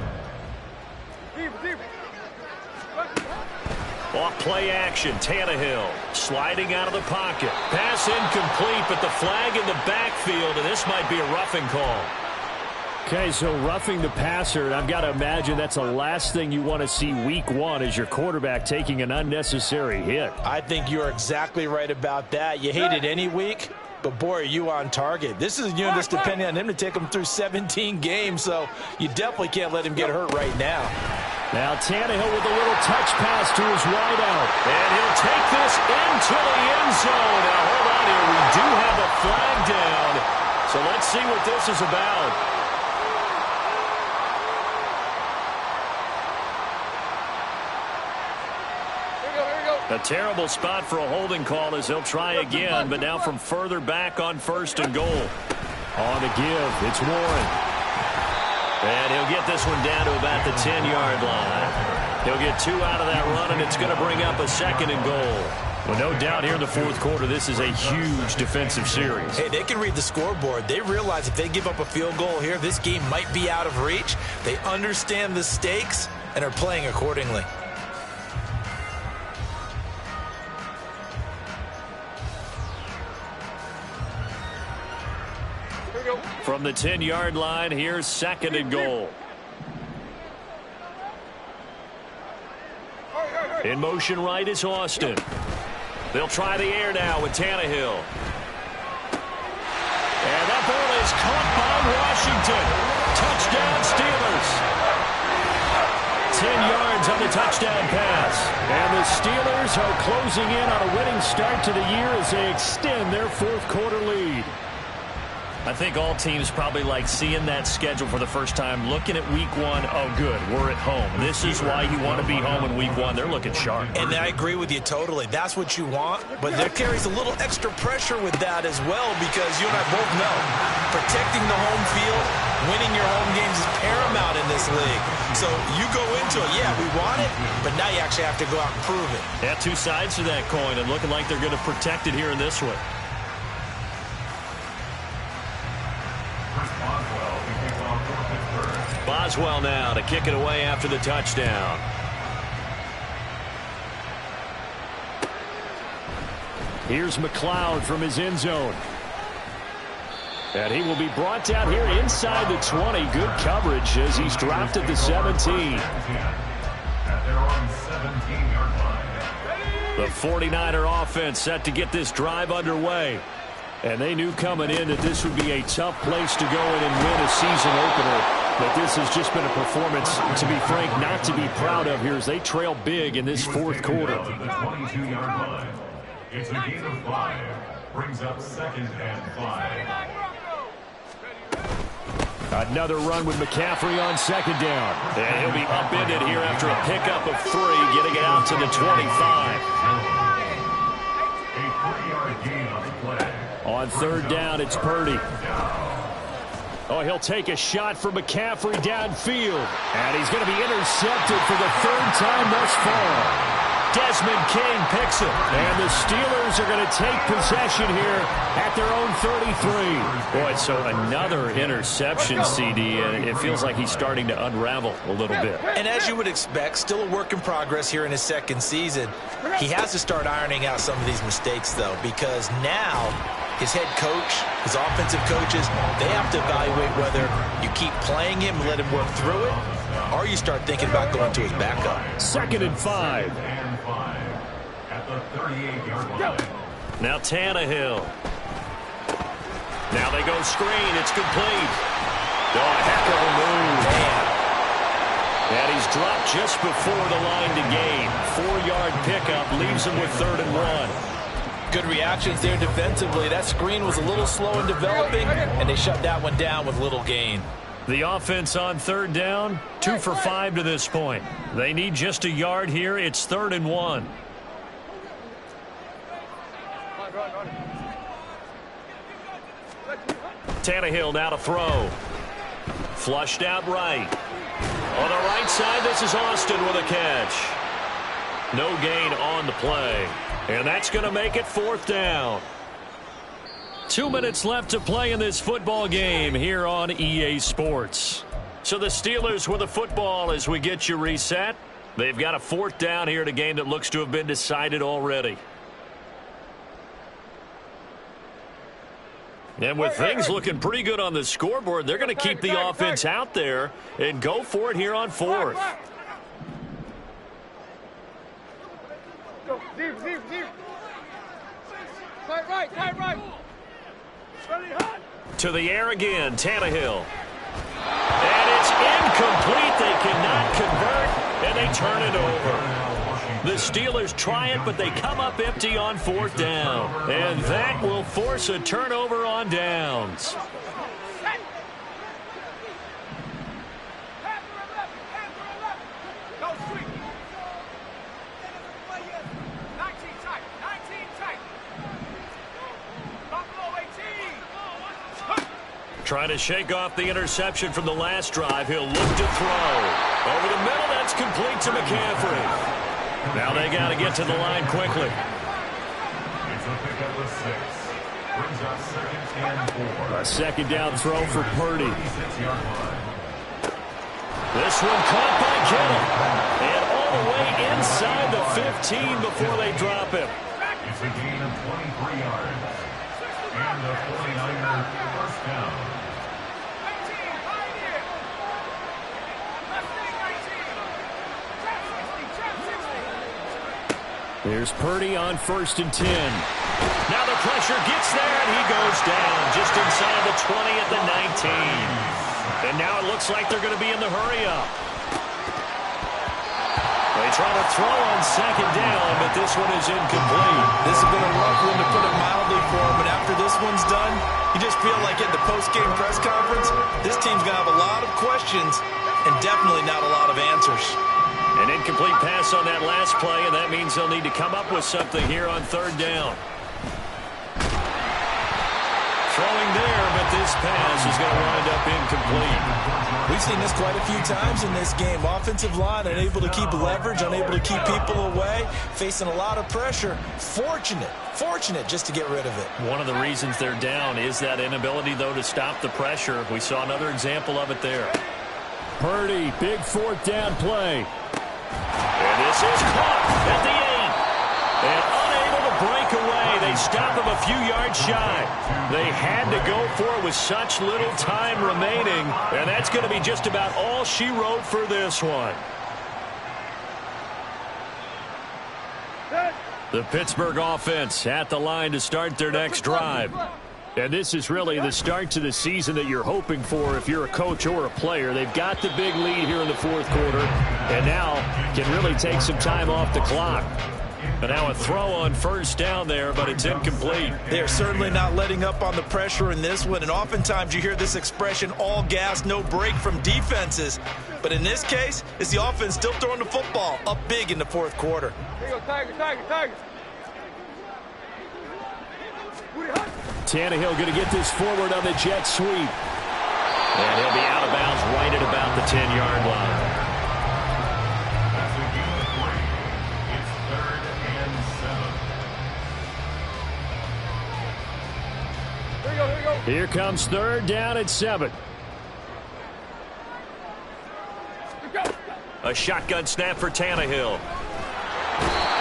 Off play action, Tannehill sliding out of the pocket. Pass incomplete, but the flag in the backfield, and this might be a roughing call. Okay, so roughing the passer, and I've got to imagine that's the last thing you want to see week 1 as your quarterback taking an unnecessary hit. I think you're exactly right about that. You hate it any week, but boy, are you on target. This is a unit that's depending on him to take him through 17 games, so you definitely can't let him get hurt right now. Now Tannehill with a little touch pass to his wideout. And he'll take this into the end zone. Now hold on here. We do have a flag down. So let's see what this is about. A terrible spot for a holding call as he'll try again, but now from further back on first and goal. On the give, it's Warren. And he'll get this one down to about the 10-yard line. He'll get 2 out of that run, and it's going to bring up a second and goal. Well, no doubt here in the fourth quarter, this is a huge defensive series. Hey, they can read the scoreboard. They realize if they give up a field goal here, this game might be out of reach. They understand the stakes and are playing accordingly. From the 10-yard line, here's second and goal. In motion right is Austin. They'll try the air now with Tannehill. And that ball is caught by Washington. Touchdown Steelers. 10 yards on the touchdown pass. And the Steelers are closing in on a winning start to the year as they extend their fourth quarter lead. I think all teams probably like seeing that schedule for the first time, looking at week 1. Oh, good, we're at home. This is why you want to be home in week 1. They're looking sharp. And I agree with you totally. That's what you want. But there carries a little extra pressure with that as well, because you and I both know protecting the home field, winning your home games is paramount in this league. So you go into it, yeah, we want it, but now you actually have to go out and prove it. Yeah, 2 sides to that coin, and looking like they're going to protect it here in this one. Boswell now to kick it away after the touchdown. Here's McLeod from his end zone. And he will be brought down here inside the 20. Good coverage as he's dropped at the 17. At their own 17-yard line. The 49er offense set to get this drive underway. And they knew coming in that this would be a tough place to go in and win a season opener. But this has just been a performance, to be frank, not to be proud of here as they trail big in this fourth quarter. The 22-yard line. It's a gain of 5. Brings up 2nd and 5. Another run with McCaffrey on 2nd down. And he'll be upended here after a pickup of 3, getting it out to the 25. A 3-yard gain on the play. On 3rd down, it's Purdy. Oh, he'll take a shot for McCaffrey downfield. And he's going to be intercepted for the 3rd time thus far. Desmond King picks it. And the Steelers are going to take possession here at their own 33. Boy, so another interception, CD, and it feels like he's starting to unravel a little bit. And as you would expect, still a work in progress here in his 2nd season. He has to start ironing out some of these mistakes, though, because now his head coach, his offensive coaches, they have to evaluate whether you keep playing him and let him work through it, or you start thinking about going to his backup. 2nd and 5. At the 38-yard line. Now Tannehill. Now they go screen. It's complete. Oh, a heck of a move. Man. And he's dropped just before the line to gain. 4-yard pickup leaves him with 3rd and 1. Good reactions there defensively. That screen was a little slow in developing, and they shut that one down with little gain. The offense on 3rd down, 2 for 5 to this point. They need just a yard here. It's 3rd and 1. Tannehill now to throw. Flushed out right. On the right side, this is Austin with a catch. No gain on the play. And that's going to make it 4th down. 2 minutes left to play in this football game here on EA Sports. So the Steelers with the football as we get you reset. They've got a 4th down here in a game that looks to have been decided already. And with things looking pretty good on the scoreboard, they're going to keep the offense out there and go for it here on 4th. Tight right. To the air again, Tannehill. And it's incomplete. They cannot convert, and they turn it over. The Steelers try it, but they come up empty on 4th down. And that will force a turnover on downs. Trying to shake off the interception from the last drive. He'll look to throw. Over the middle, that's complete to McCaffrey. Now they got to get to the line quickly. It's a pickup of 6. Brings up 2nd and 4. A 2nd down throw for Purdy. 36-yard line. This one caught by Kittle. And all the way inside the 15 before they drop him. It's a gain of 23 yards. And the 49er 1st down. Here's Purdy on 1st and 10. Now the pressure gets there, and he goes down just inside the 20 at the 19. And now it looks like they're going to be in the hurry-up. They try to throw on 2nd down, but this one is incomplete. This has been a rough one, to put it mildly, for him. But after this one's done, you just feel like at the post-game press conference, this team's going to have a lot of questions and definitely not a lot of answers. An incomplete pass on that last play, and that means they'll need to come up with something here on 3rd down. Throwing there, but this pass is going to wind up incomplete. We've seen this quite a few times in this game. Offensive line unable to keep leverage, unable to keep people away, facing a lot of pressure. Fortunate just to get rid of it. One of the reasons they're down is that inability, though, to stop the pressure. We saw another example of it there. Purdy, big 4th down play. And this is caught at the 8. And unable to break away. They stop him a few yards shy. They had to go for it with such little time remaining. And that's going to be just about all she wrote for this one. The Pittsburgh offense at the line to start their next drive. And this is really the start to the season that you're hoping for if you're a coach or a player. They've got the big lead here in the fourth quarter, and now can really take some time off the clock. And now a throw on first down there, but it's incomplete. They're certainly not letting up on the pressure in this one, and oftentimes you hear this expression, all gas, no break from defenses. But in this case, it's the offense still throwing the football up big in the fourth quarter. Here you go, Tiger, Tiger, Tiger. Tannehill going to get this forward on the jet sweep. And he'll be out of bounds right at about the 10-yard line. That's a gain of 3. It's 3rd and 7. Here you go, here you go. Here comes 3rd down at 7. A shotgun snap for Tannehill.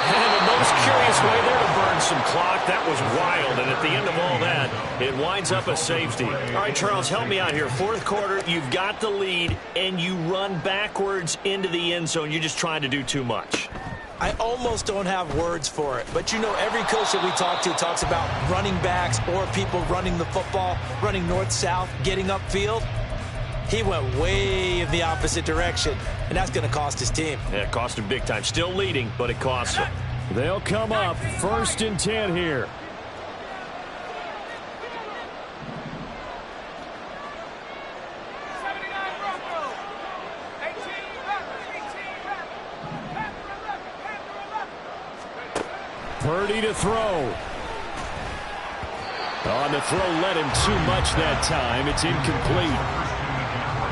And the most curious way there to burn some clock. That was wild, and at the end of all that, it winds up a safety. All right, Charles, help me out here. Fourth quarter, you've got the lead, and you run backwards into the end zone. You're just trying to do too much. I almost don't have words for it, but you know every coach that we talk to talks about running backs or people running the football, running north-south, getting upfield. He went way in the opposite direction, and that's going to cost his team. Yeah, it cost him big time. Still leading, but it costs him. They'll come up 1st and 10 here. Purdy to throw. On the throw, let him too much that time. It's incomplete.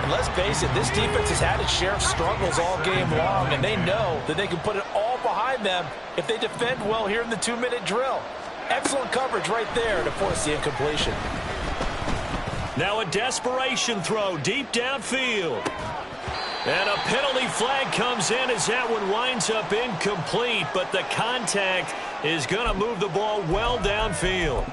Let's face it, this defense has had its share of struggles all game long, and they know that they can put it all behind them if they defend well here in the 2-minute drill. Excellent coverage right there to force the incompletion. Now a desperation throw deep downfield. And a penalty flag comes in as that one winds up incomplete, but the contact is going to move the ball well downfield.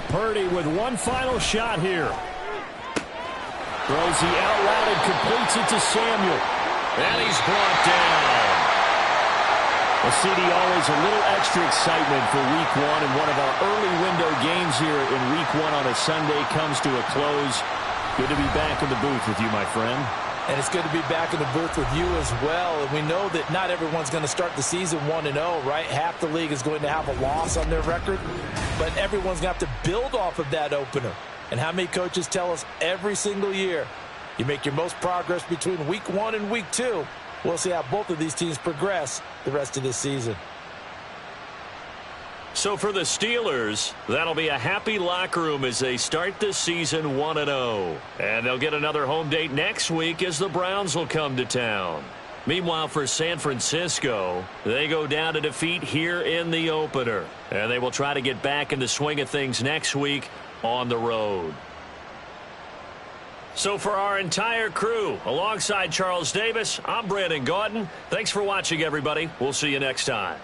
Purdy with one final shot here. Throws the out route and completes it to Samuel. And he's brought down. Well, CD, always a little extra excitement for Week 1, and one of our early window games here in Week 1 on a Sunday comes to a close. Good to be back in the booth with you, my friend. And it's good to be back in the booth with you as well. And we know that not everyone's going to start the season 1-0, right? Half the league is going to have a loss on their record. But everyone's going to have to build off of that opener. And how many coaches tell us every single year, you make your most progress between Week 1 and Week 2. We'll see how both of these teams progress the rest of this season. So for the Steelers, that'll be a happy locker room as they start the season 1-0. And they'll get another home date next week as the Browns will come to town. Meanwhile, for San Francisco, they go down to defeat here in the opener. And they will try to get back in the swing of things next week on the road. So for our entire crew, alongside Charles Davis, I'm Brandon Gaudin. Thanks for watching, everybody. We'll see you next time.